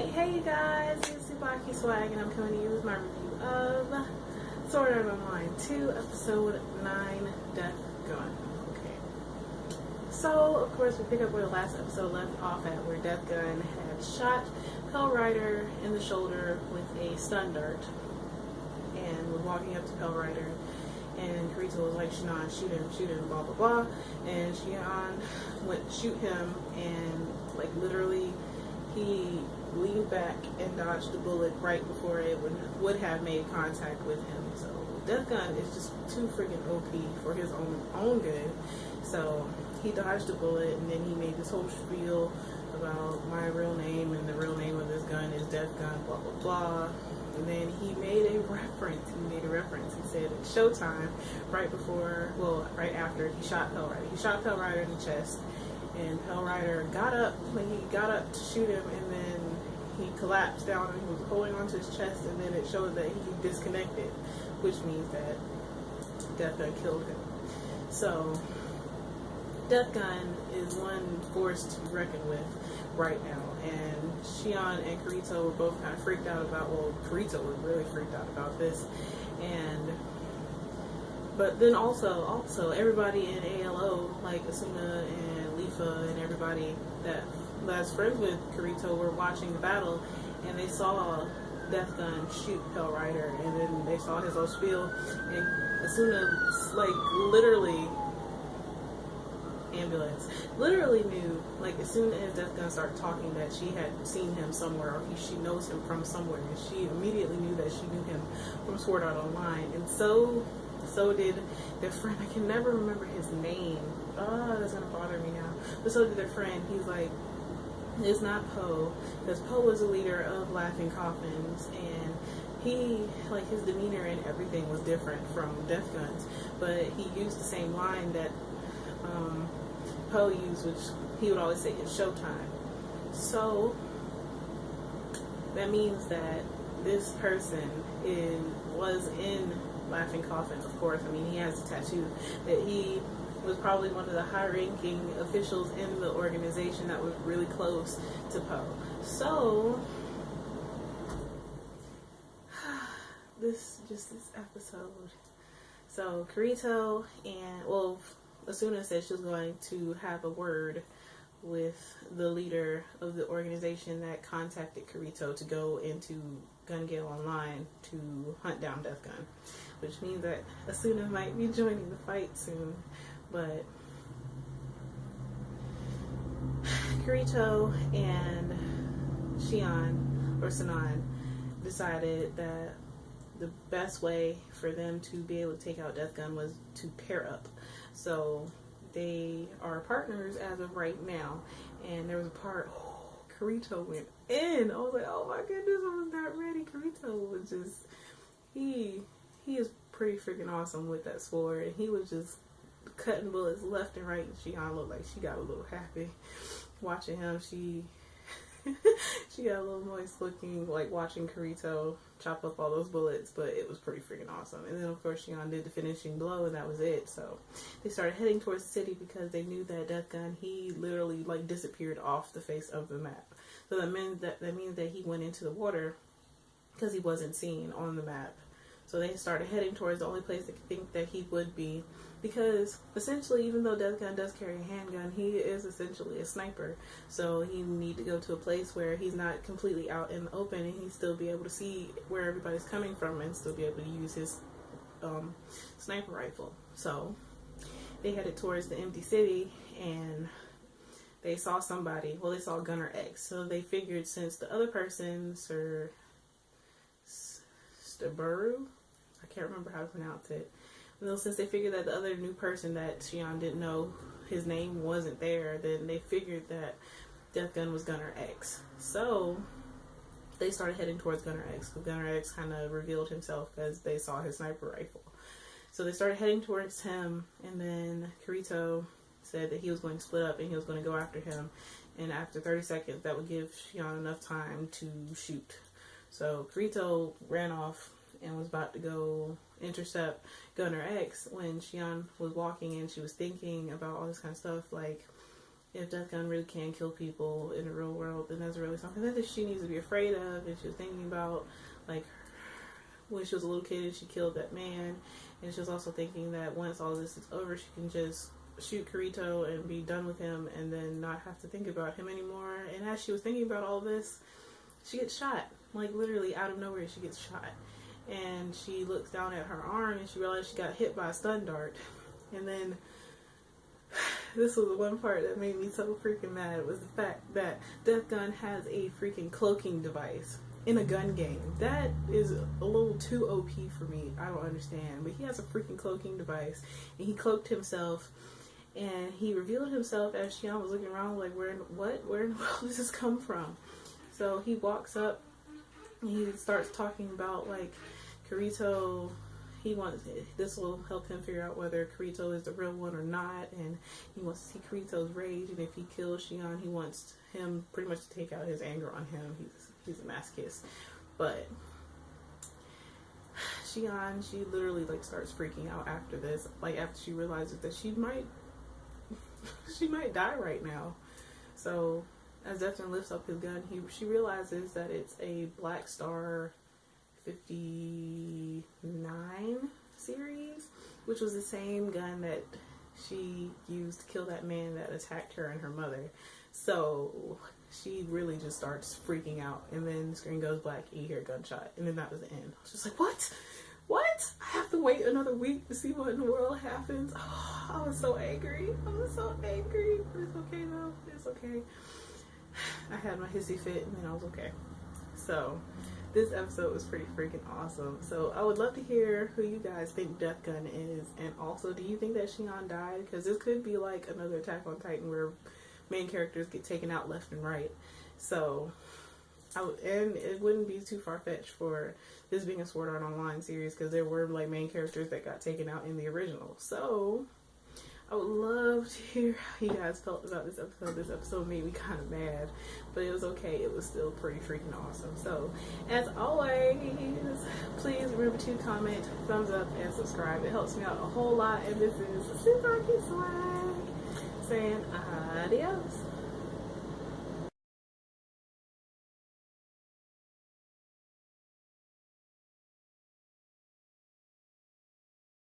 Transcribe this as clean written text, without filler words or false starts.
Hey you guys, it's TsubakiSwagg and I'm coming to you with my review of Sword Art Online 2, Episode 9, Death Gun. Okay. So, of course, we pick up where the last episode left off at, where Death Gun had shot Pell Rider in the shoulder with a stun dart and was walking up to Pell Rider, and Kirito was like, Sinon, shoot him, blah blah blah, and Sinon went to shoot him, and like literally he leaned back and dodged the bullet right before it would have made contact with him. So Death Gun is just too freaking OP for his own good. So he dodged the bullet, and then he made this whole spiel about my real name, and the real name of this gun is Death Gun, blah blah blah. And then he made a reference. He said it's showtime right after he shot Pell Rider. He shot Pell Rider in the chest, and Pell Rider got up to shoot him, and then he collapsed down and he was holding onto his chest, and then it showed that he disconnected, which means that Death Gun killed him. So Death Gun is one force to be reckoned with right now, and Sinon and Kirito were both kind of freaked out about, Kirito was really freaked out about this, but then also everybody in ALO, like Asuna and Lifa and everybody that's friends with Kirito, were watching the battle, and they saw Death Gun shoot Pell Rider, and then they saw his whole spiel, and Asuna, like, literally knew, like, as soon as Death Gun started talking, that she had seen him somewhere, or she knows him from somewhere, and she immediately knew that she knew him from Sword Art Online, and so did their friend. I can never remember his name. That's gonna bother me now. But so did their friend. He's like, it's not Poe, because Poe was the leader of Laughing Coffins, and he, like, his demeanor and everything was different from Death Gun's, but he used the same line that Poe used, which he would always say, it's showtime. So that means that this person was in Laughing Coffin, of course. I mean, he has a tattoo that he was probably one of the high-ranking officials in the organization that was really close to Poe. So this episode. So Kirito and Asuna said she was going to have a word with the leader of the organization that contacted Kirito to go into Gale Online to hunt down Death Gun, which means that Asuna might be joining the fight soon. But Kirito and Sinon decided that the best way for them to be able to take out Death Gun was to pair up. So they are partners as of right now. And there was a part, Kirito went in. I was like, oh my goodness, I was not ready. Kirito was just, he is pretty freaking awesome with that sword. And he was just cutting bullets left and right. And Sinon looked like she got a little happy watching him. She got a little moist looking, like, watching Kirito chop up all those bullets, but it was pretty freaking awesome. And then, of course, Sinon did the finishing blow, and that was it. So they started heading towards the city because they knew that Death Gun, he literally, like, disappeared off the face of the map. So that means that he went into the water because he wasn't seen on the map. So they started heading towards the only place they could think that he would be, because essentially, even though Death Gun does carry a handgun, he is essentially a sniper. So he need to go to a place where he's not completely out in the open, and he still be able to see where everybody's coming from, and still be able to use his sniper rifle. So they headed towards the empty city, and they saw somebody. Well, they saw Gunner X. So they figured, since the other person, Stabaru, I can't remember how to pronounce it. Well, since they figured that the other new person that Sinon didn't know, his name wasn't there, then they figured that Death Gun was Gunner X. So they started heading towards Gunner X, because Gunner X kind of revealed himself as they saw his sniper rifle. So they started heading towards him, and then Kirito said that he was going to split up and he was going to go after him. And after 30 seconds, that would give Sinon enough time to shoot. So Kirito ran off and was about to go intercept Gunner X when Sinon was walking, and she was thinking about all this kind of stuff, like, if Death Gun really can kill people in the real world, then that's really something that she needs to be afraid of. And she was thinking about, like, when she was a little kid and she killed that man. And she was also thinking that once all this is over, she can just shoot Kirito and be done with him and then not have to think about him anymore. And as she was thinking about all this, she gets shot. Like, literally out of nowhere, she gets shot. And she looks down at her arm and she realized she got hit by a stun dart. And then this was the one part that made me so freaking mad, was the fact that Death Gun has a freaking cloaking device in a gun game. That is a little too OP for me. I don't understand. But he has a freaking cloaking device, and he cloaked himself, and he revealed himself as Sinon was looking around like, where in the world does this come from? So he walks up and he starts talking about, like, Kirito. He wants, this will help him figure out whether Kirito is the real one or not, and he wants to see Kirito's rage, and if he kills Sinon, he wants him pretty much to take out his anger on him. He's a masochist. But Sinon, she literally, like, starts freaking out after this, like, after she realizes that she might die right now. So as Defton lifts up his gun, she realizes that it's a Black Star 59 series, which was the same gun that she used to kill that man that attacked her and her mother. So she really just starts freaking out, and then the screen goes black and you hear a gunshot, and then that was the end. I was just like, what? I have to wait another week to see what in the world happens. Oh, I was so angry. But it's okay though. It's okay. I had my hissy fit and then I was okay. So this episode was pretty freaking awesome. So I would love to hear who you guys think Death Gun is, and also, do you think that Sinon died? Because this could be like another Attack on Titan where main characters get taken out left and right. So and it wouldn't be too far-fetched for this being a Sword Art Online series, because there were, like, main characters that got taken out in the original. So I would love to hear how you guys felt about this episode. This episode made me kind of mad, but it was okay. It was still pretty freaking awesome. So, as always, please remember to comment, thumbs up, and subscribe. It helps me out a whole lot. And this is TsubakiSwagg saying adios.